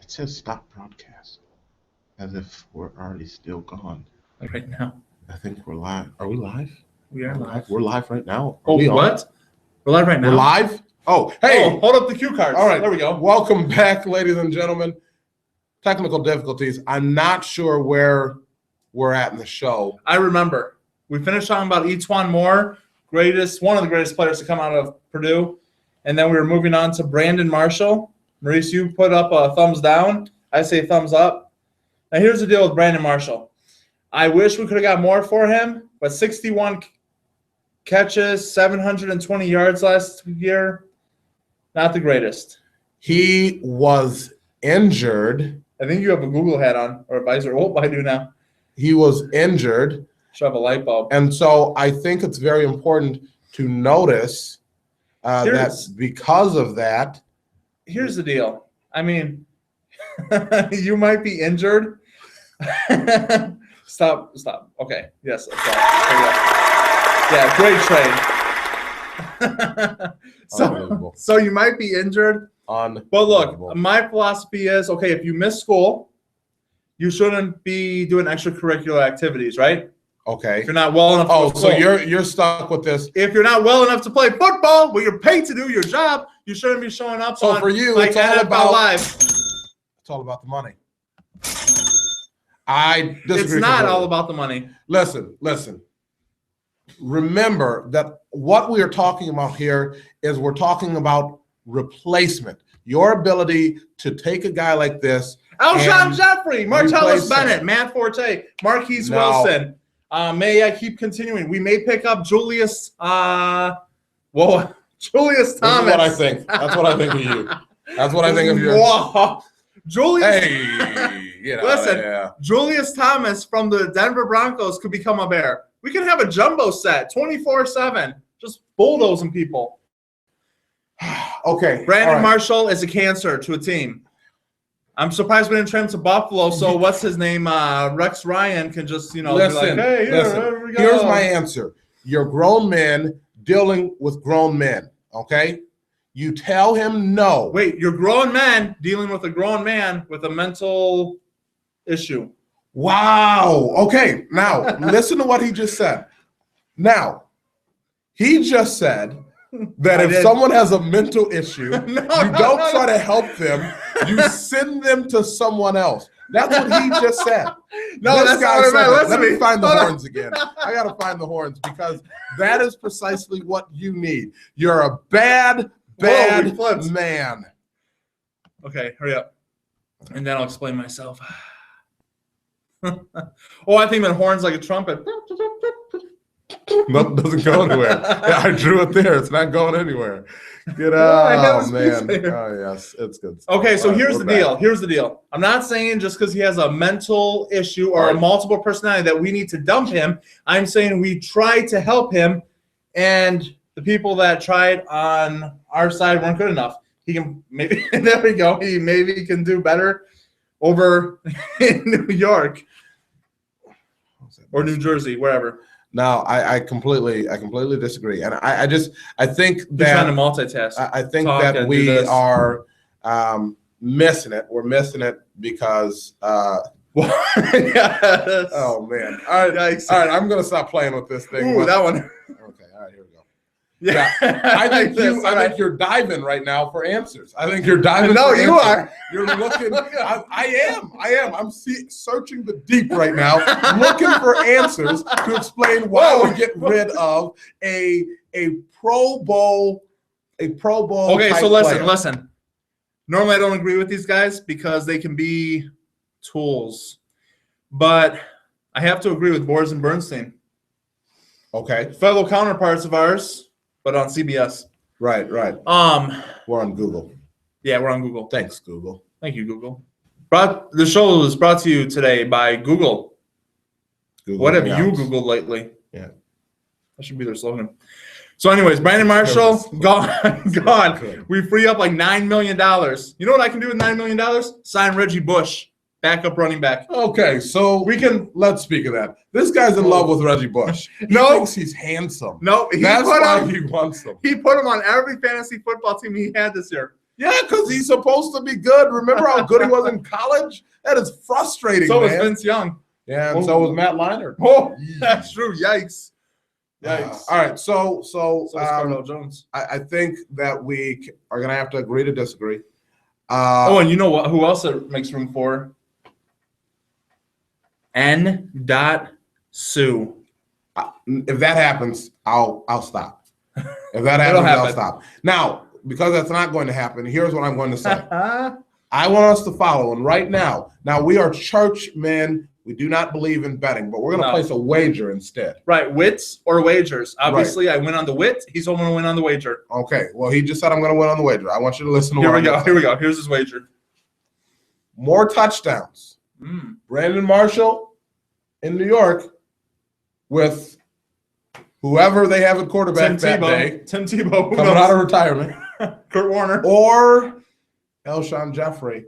It says stop broadcast, as if we're already still gone. Like right now. I think we're live. Are we live? We are live. We're live right now. Oh, what? We're live right now? We're live? Oh, hey. Oh, hold up the cue cards. All right. There we go. Welcome back, ladies and gentlemen. Technical difficulties. I'm not sure where we're at in the show. I remember. We finished talking about Etuan Moore, one of the greatest players to come out of Purdue. And then we were moving on to Brandon Marshall. Maurice, you put up a thumbs down. I say thumbs up. Now, here's the deal with Brandon Marshall. I wish we could have got more for him, but 61 catches, 720 yards last year, not the greatest. He was injured. I think you have a Google hat on, or a visor. Oh, I do now. He was injured. Should have a light bulb. And so I think it's very important to notice that because of that. Here's the deal. I mean, you might be injured. Stop. Okay. Yes. Yeah, great trade. So you might be injured. But look, my philosophy is, okay, if you miss school, you shouldn't be doing extracurricular activities, right? Okay. If you're not well enough to go to so you're stuck with this. If you're not well enough to play football, but you're paid to do your job, you shouldn't be showing up so on for you, like it's all NFL about Live. It's all about the money. I disagree. It's not all about the money. Listen. Remember that what we are talking about here is we're talking about replacement. Your ability to take a guy like this. Alshon Jeffrey, Martellus Bennett, Matt Forte, Marquise Wilson. May I keep continuing? We may pick up Julius Thomas. That's what I think. That's what I think of you. That's what I think of you. Whoa. Julius. Hey, listen, Julius Thomas from the Denver Broncos could become a Bear. We could have a jumbo set 24/7, just bulldozing people. Okay. Brandon Marshall is a cancer to a team. I'm surprised we didn't trade him to Buffalo. So what's his name? Rex Ryan can just, be like, hey, here we go. Here's my answer. You're grown men dealing with grown men, okay? You tell him no. Wait, you're grown men dealing with a grown man with a mental issue. Wow. Okay, now listen to what he just said. Now, he just said that if someone has a mental issue, you don't try to help them. You send them to someone else. That's what he just said. No, that's not what I meant. Let me find the horns again. I got to find the horns because that is precisely what you need. You're a bad man. Okay, hurry up. And then I'll explain myself. I think that horn's like a trumpet. Nothing doesn't go anywhere. Yeah, I drew it there. It's not going anywhere. Get out. Oh, man. Oh, yes. It's good stuff. Okay, so here's the deal. Here's the deal. I'm not saying just because he has a mental issue or a multiple personality that we need to dump him. I'm saying we try to help him, and the people that tried on our side weren't good enough. He can maybe – there we go. He maybe can do better over in New York or New Jersey, wherever. No, I completely disagree, and I think that you're trying to multitask. I think that we are missing it. We're missing it because. Yes. Oh man! All right, I'm gonna stop playing with this thing. Ooh, that one. Okay, all right, here we go. Yeah, I think you're diving right now for answers. I think you're diving. No, you are. You're looking. I am. I'm searching the deep right now, looking for answers to explain why we get rid of a Pro Bowl. Okay, so listen. Normally, I don't agree with these guys because they can be tools, but I have to agree with Boers and Bernstein. Okay, fellow counterparts of ours. But on CBS. Right. We're on Google. Yeah, we're on Google. Thanks, Google. Thank you, Google. The show is brought to you today by Google. What have you Googled lately? Yeah. That should be their slogan. So anyways, Brandon Marshall, gone. We free up like $9 million. You know what I can do with $9 million? Sign Reggie Bush. Backup running back. Okay, so let's speak of that. This guy's in love with Reggie Bush. He thinks he's handsome. No, that's why he wants him. He put him on every fantasy football team he had this year. Yeah, because he's supposed to be good. Remember how good he was in college? That is frustrating, So man. was Vince Young. Yeah, and so was Matt Leinart. Oh, that's true. Yikes. Yikes. All right, so was Cardell Jones. I think that we are going to have to agree to disagree. And you know what? Who else it makes room for? N. Sue. If that happens, I'll stop. If that happens, I'll stop. Now, because that's not going to happen, here's what I'm going to say. I want us to follow, and right now we are churchmen. We do not believe in betting, but we're going to place a wager instead. Right, wits or wagers. Obviously, I win on the wit. He's going to win on the wager. Okay, well, he just said I'm going to win on the wager. I want you to listen to Here we go. Here's his wager. More touchdowns. Brandon Marshall in New York with whoever they have at quarterback that day. Tim Tebow. Coming out of retirement. Kurt Warner. Or Alshon Jeffrey,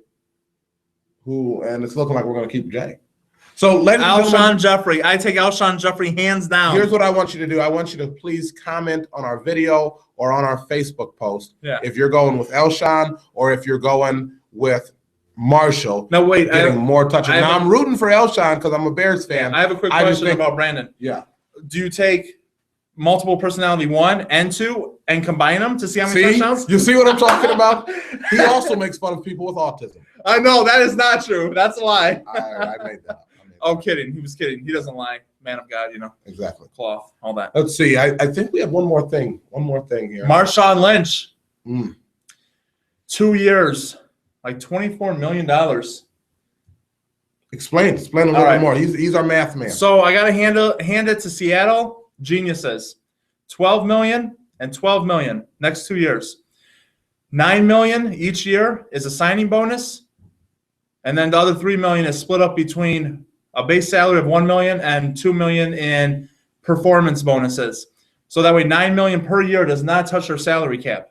and it's looking like we're going to keep Jay. So, Alshon Jeffrey. I take Alshon Jeffrey hands down. Here's what I want you to do. I want you to please comment on our video or on our Facebook post if you're going with Alshon or if you're going with Marshall. No, wait. Getting more touches. Now, I'm rooting for Alshon because I'm a Bears fan. I have a quick question about Brandon. Yeah. Do you take multiple personality 1 and 2 and combine them to see how many touchdowns? You see what I'm talking about? He also makes fun of people with autism. I know. That is not true. That's a lie. I made that up. Oh, kidding. He was kidding. He doesn't lie. Man of God, Exactly. Cloth, all that. Let's see. I think we have one more thing. One more thing here. Marshawn Lynch. 2 years, like $24 million. Explain a little bit more. He's our math man. So I got to hand it to Seattle. Geniuses. $12 million and $12 million next 2 years. $9 million each year is a signing bonus. And then the other $3 million is split up between a base salary of $1 million and $2 million in performance bonuses. So that way $9 million per year does not touch their salary cap.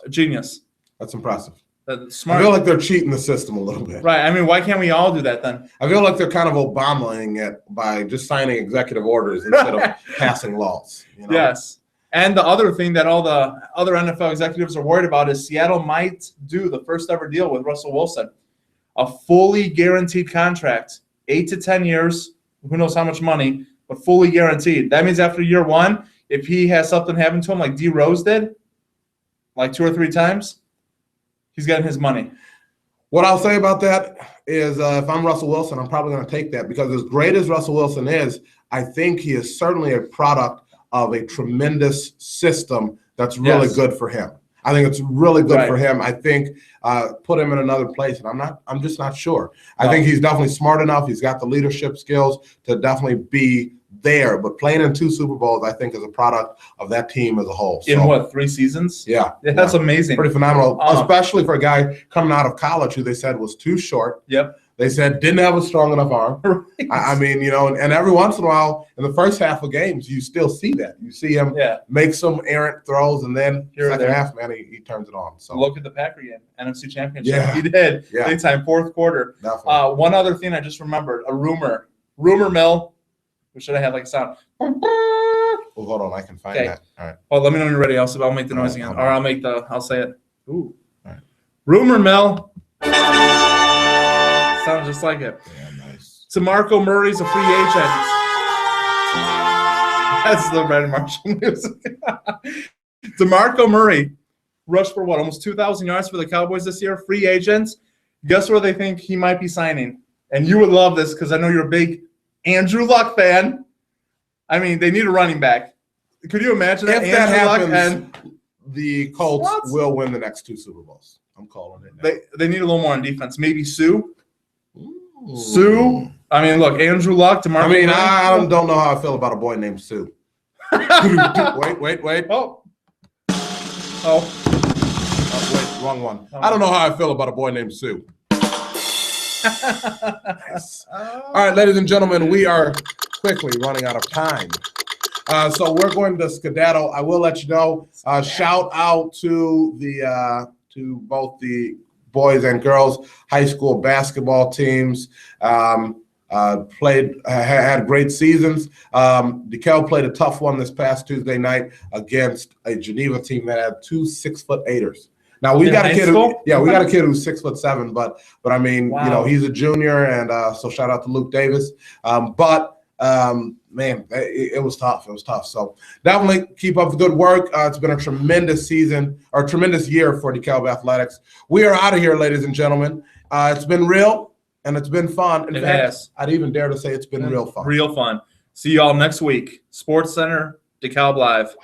Genius. That's impressive. That's smart. I feel like they're cheating the system a little bit. Right. I mean, why can't we all do that then? I feel like they're kind of Obamaing it by just signing executive orders instead of passing laws. Yes. And the other thing that all the other NFL executives are worried about is Seattle might do the first ever deal with Russell Wilson. A fully guaranteed contract, 8 to 10 years, who knows how much money, but fully guaranteed. That means after year 1, if he has something happen to him like D. Rose did, like 2 or 3 times, he's getting his money. What I'll say about that is if I'm Russell Wilson, I'm probably going to take that because as great as Russell Wilson is, I think he is certainly a product of a tremendous system that's really good for him. I think it's really good for him. I think put him in another place, and I'm just not sure. I think he's definitely smart enough. He's got the leadership skills to definitely be there. But playing in 2 Super Bowls, I think, is a product of that team as a whole. In what, 3 seasons? Yeah. That's amazing. Pretty phenomenal, especially for a guy coming out of college who they said was too short. Yep. They said didn't have a strong enough arm. Right. I mean, and every once in a while, in the first half of games, you still see that. You see him make some errant throws, and then second half, man, he turns it on. So look at the Packer game, NFC Championship. Yeah. He did. Yeah. Big time, 4th quarter. Definitely. One other thing I just remembered, a rumor mill. We should have had like a sound. Well, hold on, I can find that. All right. Well, let me know when you're ready. I'll make the noise again, or I'll say it. Ooh. All right. Rumor mill. Sounds just like it. Yeah, nice. DeMarco Murray's a free agent. That's the Brandon Marshall music. DeMarco Murray rushed for almost 2,000 yards for the Cowboys this year. Free agent. Guess where they think he might be signing? And you would love this because I know you're a big Andrew Luck fan. I mean, they need a running back. Could you imagine that? If that happens, the Colts will win the next 2 Super Bowls. I'm calling it now. They need a little more on defense. Maybe Sue. Sue. I mean, look, Andrew Luck, DeMarco. I mean, I don't know how I feel about a boy named Sue. Wait. Oh, wait, wrong one. I don't know how I feel about a boy named Sue. Nice. All right, ladies and gentlemen, we are quickly running out of time. So we're going to skedaddle. I will let you know. Shout out to both the boys and girls high school basketball teams. Had great seasons. DeKalb played a tough one this past Tuesday night against a Geneva team that had 2 6'8"ers. Now we got a kid school? we got a kid who's 6'7", but I mean, Wow. he's a junior, and so shout out to Luke Davis. Man, it was tough. It was tough. So definitely keep up the good work. It's been a tremendous season, or tremendous year for DeKalb Athletics. We are out of here, ladies and gentlemen. It's been real and it's been fun. In fact, I'd even dare to say it's been real fun. Real fun. See you all next week. Sportscenter DeKalb Live.